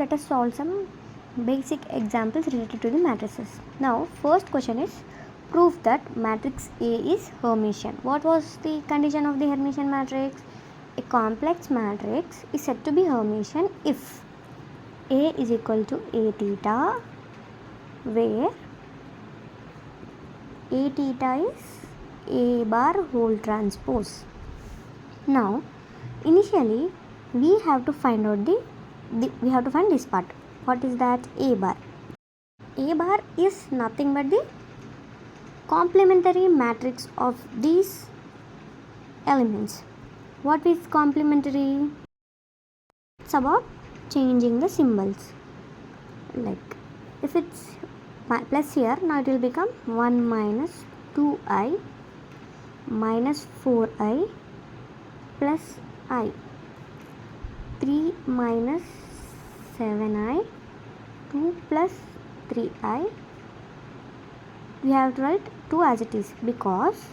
let us solve some basic examples related to the matrices. Now first question is, prove that matrix A is Hermitian. What was the condition of the Hermitian matrix? A complex matrix is said to be Hermitian if A is equal to A theta, where A theta is A bar whole transpose. Now initially we have to find out this part. What is that? A bar. A bar is nothing but the complementary matrix of these elements. What is complementary? It's about changing the symbols. Like if it's plus here, now it will become 1 minus 2i minus 4i plus I, 3 minus 7i, 2 plus 3i. We have to write 2 as it is because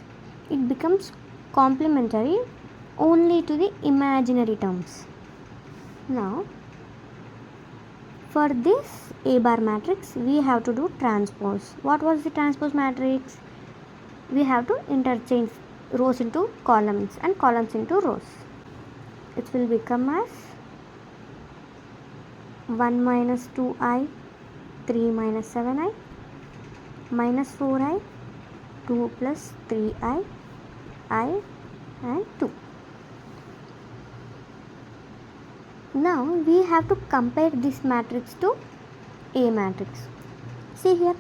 it becomes complementary only to the imaginary terms. Now for this A bar matrix we have to do transpose. What was the transpose matrix? We have to interchange rows into columns and columns into rows. It will become as 1 minus 2i, 3 minus 7i, minus 4i, 2 plus 3i, I and 2. Now we have to compare this matrix to A matrix. See here,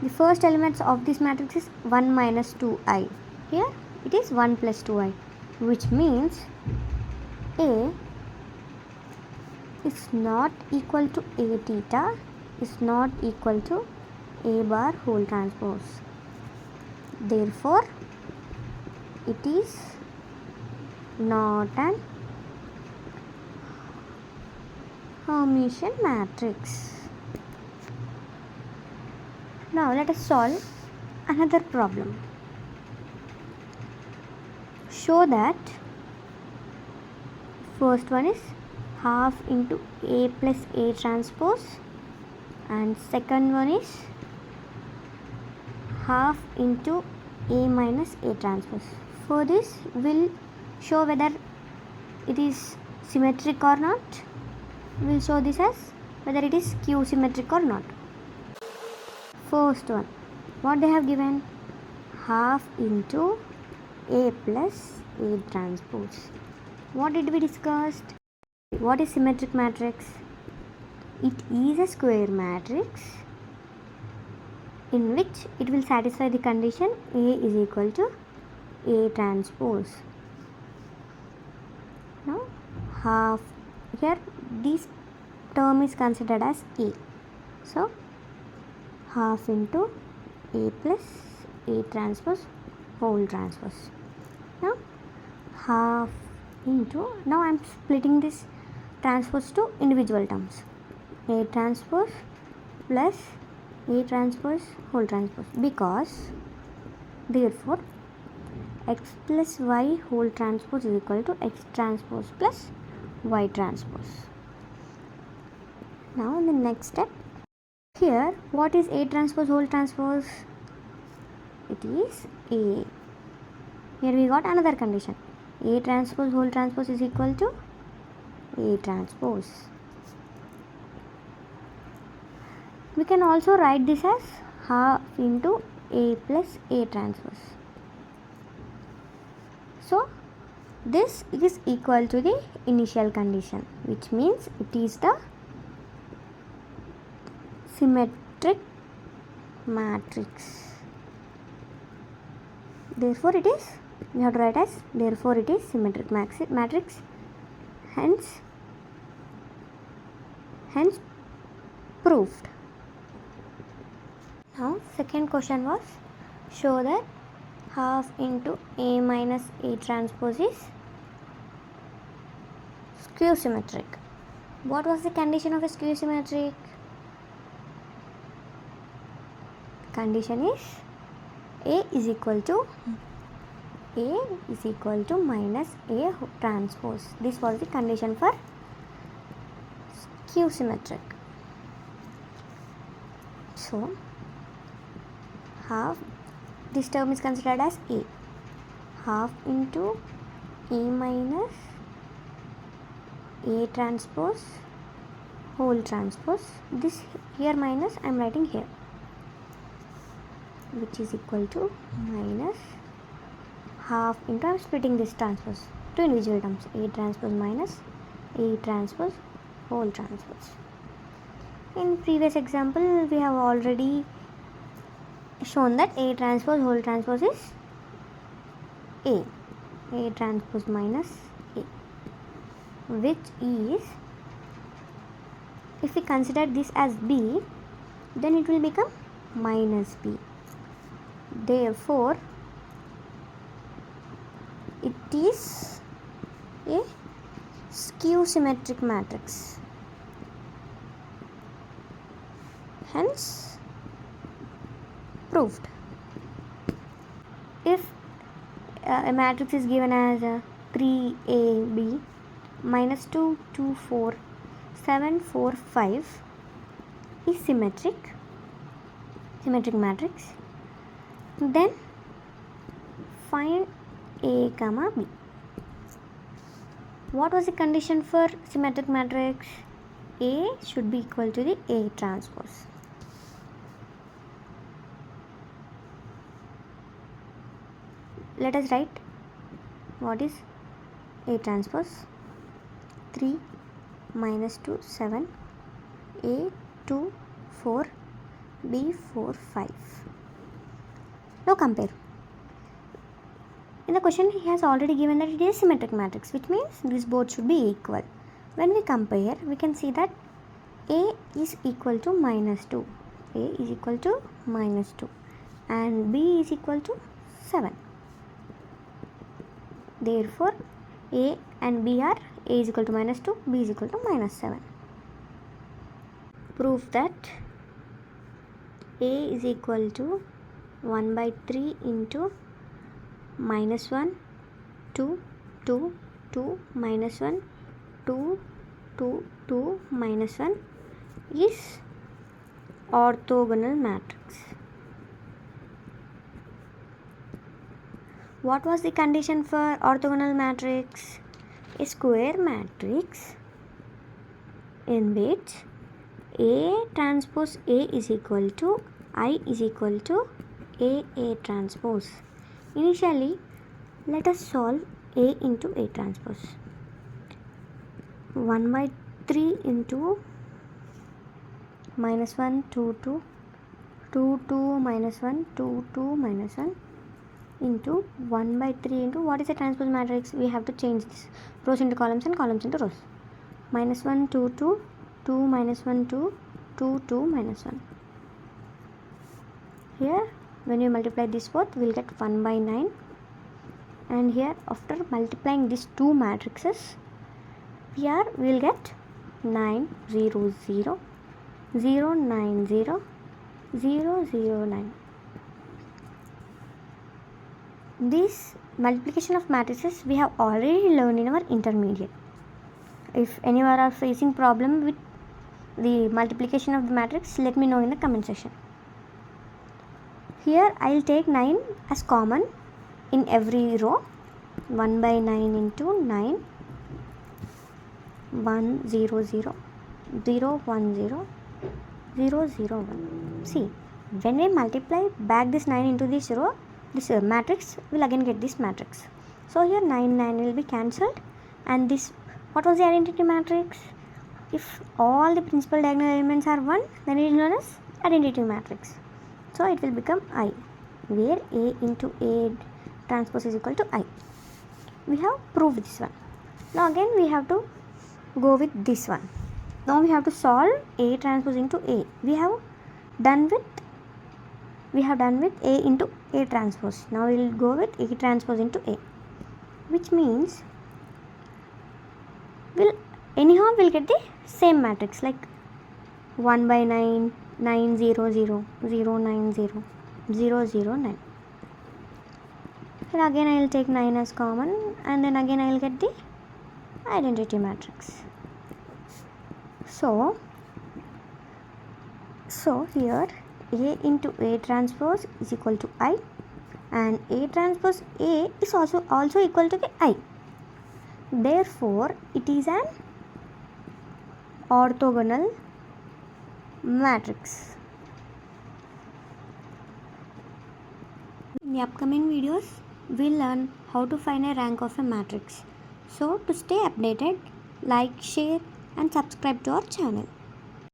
the first elements of this matrix is 1 minus 2i. Here it is 1 plus 2i, which means A is not equal to A theta, is not equal to A bar whole transpose. Therefore it is not an Hermitian matrix. Now let us solve another problem. Show that first one is half into A plus A transpose and second one is half into A minus A transpose. For this we'll show whether it is symmetric or not. We'll show this as whether it is Q symmetric or not. First one, what they have given? Half into A plus A transpose. What did we discuss? What is symmetric matrix? It is a square matrix in which it will satisfy the condition A is equal to A transpose. Now half, here this term is considered as A. So half into A plus A transpose whole transpose. Now half into, now I am splitting this transpose to individual terms. A transpose plus A transpose whole transpose, because therefore x plus y whole transpose is equal to x transpose plus y transpose. Now in the next step, here what is A transpose whole transpose? It is A. Here we got another condition. A transpose whole transpose is equal to A transpose. We can also write this as half into A plus A transpose. So this is equal to the initial condition, which means it is the symmetric matrix. Therefore it is, we have to write as, therefore it is symmetric matrix. Hence proved. Now second question was, show that half into A minus A transpose is skew symmetric. What was the condition of a skew symmetric? Condition is A is equal to minus A transpose. This was the condition for skew symmetric. So half, this term is considered as A. Half into A minus A transpose whole transpose. This here minus I am writing here, which is equal to minus half into, I am splitting this transpose to individual terms, A transpose minus A transpose whole transpose. In previous example we have already shown that A transpose whole transpose is A transpose minus A, which is, if we consider this as B, then it will become minus B. Therefore it is a skew symmetric matrix. Hence proved. If a matrix is given as 3AB minus 2, 2, 4, 7, 4, 5 is symmetric matrix, then find A comma B. What was the condition for symmetric matrix? A should be equal to the A transpose. Let us write what is A transpose. 3 minus 2, 7, A 2, 4, B 4, 5. Now compare. In the question he has already given that it is symmetric matrix, which means these both should be equal. When we compare, we can see that A is equal to minus 2. A is equal to minus 2 and B is equal to 7. Therefore A and B are, A is equal to minus 2, B is equal to minus 7. Proof that A is equal to 1 by 3 into minus 1, 2, 2, 2, minus 1, 2, 2, 2, minus 1 is orthogonal matrix. What was the condition for orthogonal matrix? A square matrix in which A transpose A is equal to I is equal to A transpose. Initially, let us solve A into A transpose. 1 by 3 into minus 1, 2, 2, 2, 2, minus 1, 2, 2, minus 1 into 1 by 3 into, what is the transpose matrix? We have to change this, rows into columns and columns into rows. Minus 1, 2, 2, 2, minus 1, 2, 2, 2, minus 1. Here when you multiply this both, we will get 1 by 9, and here after multiplying these two matrices, we will get 9, 0, 0, 0, 9, 0, 0, 0, 9. This multiplication of matrices we have already learned in our intermediate. If anyone are facing problem with the multiplication of the matrix, let me know in the comment section. Here I will take 9 as common in every row. 1 by 9 into 9, 1, 0, 0, 0, 1, 0, 0, 0, 1. See, when we multiply back this 9 into this row, this matrix will again get this matrix. So here 9 will be cancelled, and this, what was the identity matrix? If all the principal diagonal elements are 1, then it is known as identity matrix. So it will become I, where A into A transpose is equal to I. We have proved this one. Now again we have to go with this one. Now we have to solve A transpose into A. We have done with A into A transpose. Now we will go with A transpose into A, which means we'll get the same matrix, like 1 by 9, 9, 0, 0, 0, 9, 0, 0, 0, 9. Then again I will take 9 as common, and then again I will get the identity matrix. So here A into A transpose is equal to I, and A transpose A is also equal to the I. Therefore it is an orthogonal matrix. In the upcoming videos, we'll learn how to find a rank of a matrix. So to stay updated, like, share and subscribe to our channel.